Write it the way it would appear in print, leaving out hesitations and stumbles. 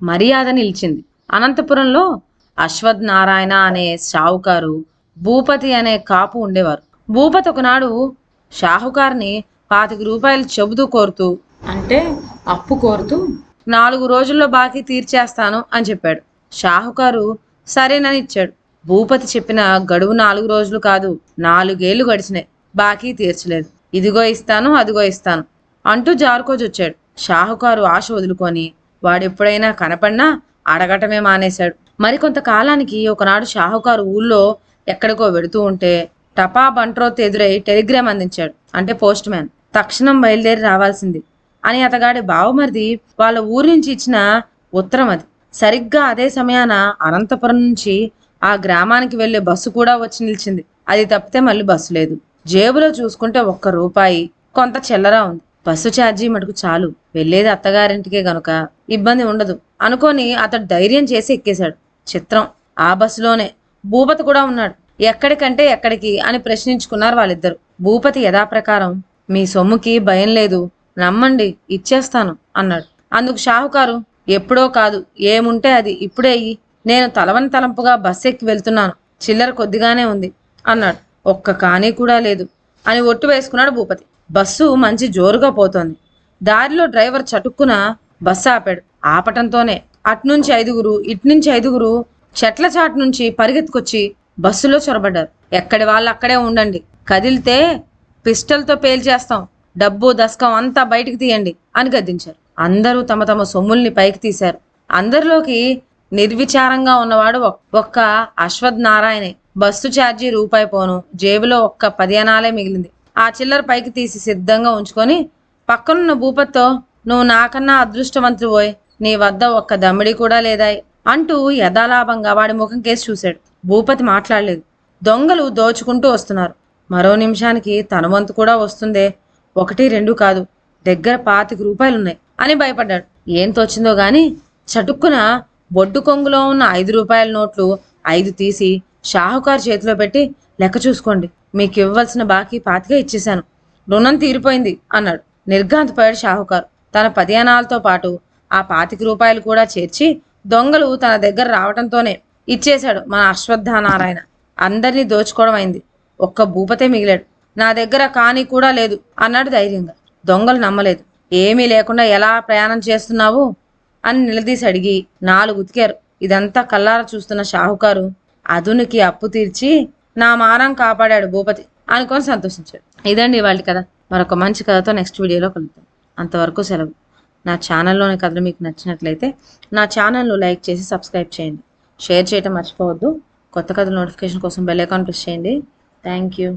మర్యాద నిలిచింది. అనంతపురంలో అశ్వథ్ నారాయణ అనే షావుకారు, భూపతి అనే కాపు ఉండేవారు. భూపతి ఒకనాడు షాహుకారుని 25 రూపాయలు చెబుతూ కోరుతూ అంటే అప్పు కోరుతూ 4 రోజుల్లో బాకీ తీర్చేస్తాను అని చెప్పాడు. షాహుకారు సరేనని ఇచ్చాడు. భూపతి చెప్పిన గడువు 4 రోజులు కాదు, 4 ఏళ్లు గడిచినాయి. బాకీ తీర్చలేదు. ఇదిగో ఇస్తాను, అదిగో ఇస్తాను అంటూ జారుకోజొచ్చాడు. షాహుకారు ఆశ వదులుకొని వాడెప్పుడైనా కనపడినా అడగటమే మానేశాడు. మరికొంతకాలానికి ఒకనాడు షాహుకారు ఊళ్ళో ఎక్కడికో వెడుతూ ఉంటే టపా బంట్రోత్ ఎదురై టెలిగ్రామ్ అందించాడు. అంటే పోస్ట్ మ్యాన్ తక్షణం బయలుదేరి రావాల్సింది అని అతగాడి బావమరిది వాళ్ళ ఊరి నుంచి ఇచ్చిన ఉత్తరం అది. సరిగ్గా అదే సమయాన అనంతపురం నుంచి ఆ గ్రామానికి వెళ్లే బస్సు కూడా వచ్చి నిలిచింది. అది తప్పితే మళ్ళీ బస్సు లేదు. జేబులో చూసుకుంటే 1 రూపాయి కొంత చిల్లరా ఉంది. బస్సు ఛార్జీ మటుకు చాలు, వెళ్లేది అత్తగారింటికే గనుక ఇబ్బంది ఉండదు అనుకొని అతడు ధైర్యం చేసి ఎక్కేశాడు. చిత్రం, ఆ బస్సులోనే భూపతి కూడా ఉన్నాడు. ఎక్కడికంటే ఎక్కడికి అని ప్రశ్నించుకున్నారు వాళ్ళిద్దరు. భూపతి యథాప్రకారం మీ సొమ్ముకి భయం లేదు, నమ్మండి ఇచ్చేస్తాను అన్నాడు. అందుకు షాహుకారు ఎప్పుడో కాదు, ఏముంటే అది ఇప్పుడే అయ్యి, నేను తలవని తలంపుగా బస్సు ఎక్కి వెళ్తున్నాను, చిల్లర కొద్దిగానే ఉంది అన్నాడు. ఒక్క కానీ కూడా లేదు అని ఒట్టు వేసుకున్నాడు భూపతి. బస్సు మంచి జోరుగా పోతోంది. దారిలో డ్రైవర్ చటుక్కున బస్సు ఆపాడు. ఆపటంతోనే అట్నుంచి 5గురు, ఇట్నుంచి 5గురు చెట్ల చాటు నుంచి పరిగెత్తుకొచ్చి బస్సులో చొరబడ్డారు. ఎక్కడి వాళ్ళు అక్కడే ఉండండి, కదిలితే పిస్టల్తో పేల్చేస్తాం, డబ్బు దస్కం అంతా బయటికి తీయండి అని గద్దించారు. అందరూ తమ తమ సొమ్ముల్ని పైకి తీశారు. అందరిలోకి నిర్విచారంగా ఉన్నవాడు ఒక్క అశ్వథ్ నారాయణే. బస్సు ఛార్జీ రూపాయి పోను, జేబులో ఒక్క 10 అనాలే మిగిలింది. ఆ చిల్లర పైకి తీసి సిద్ధంగా ఉంచుకొని పక్కనున్న భూపతితో, నువ్వు నాకన్నా అదృష్టవంతుడిపోయ్, నీ వద్ద ఒక్క దమ్మిడి కూడా లేదాయ్ అంటూ యథాలాభంగా వాడి ముఖం కేసి చూశాడు. భూపతి మాట్లాడలేదు. దొంగలు దోచుకుంటూ వస్తున్నారు. మరో నిమిషానికి తన వంతు కూడా వస్తుందే, 1, 2 కాదు, దగ్గర 25 రూపాయలున్నాయి అని భయపడ్డాడు. ఏం తోచిందో గాని చటుక్కున బొడ్డు కొంగులో ఉన్న 5 రూపాయల నోట్లు 5 తీసి షాహుకారు చేతిలో పెట్టి, లెక్క చూసుకోండి, మీకు ఇవ్వాల్సిన బాకీ 25 ఇచ్చేశాను, రుణం తీరిపోయింది అన్నాడు. నిర్ఘాంతపోయాడు షాహుకారు. తన 10 అనాలతో పాటు ఆ 25 రూపాయలు కూడా చేర్చి దొంగలు తన దగ్గర రావటంతోనే ఇచ్చేశాడు మన అశ్వత్థ నారాయణ. అందరినీ దోచుకోవడం అయింది, ఒక్క భూపతే మిగిలాడు. నా దగ్గర కానీ కూడా లేదు అన్నాడు ధైర్యంగా. దొంగలు నమ్మలేదు. ఏమీ లేకుండా ఎలా ప్రయాణం చేస్తున్నావు అని నిలదీసి అడిగి 4 ఉతికారు. ఇదంతా కల్లారా చూస్తున్న షాహుకారు అదునికి అప్పు తీర్చి నా మానం కాపాడాడు భూపతి అనుకొని సంతోషించాడు. ఇదండి వాళ్ళ కథ. మరొక మంచి కథతో నెక్స్ట్ వీడియోలో కలుద్దాం. అంతవరకు సెలవు. నా ఛానల్లోని కథలు మీకు నచ్చినట్లయితే నా ఛానల్ను లైక్ చేసి సబ్స్క్రైబ్ చేయండి. షేర్ చేయటం మర్చిపోవద్దు. కొత్త కథల నోటిఫికేషన్ కోసం బెల్ ఐకాన్ ప్రెస్ చేయండి. Thank you.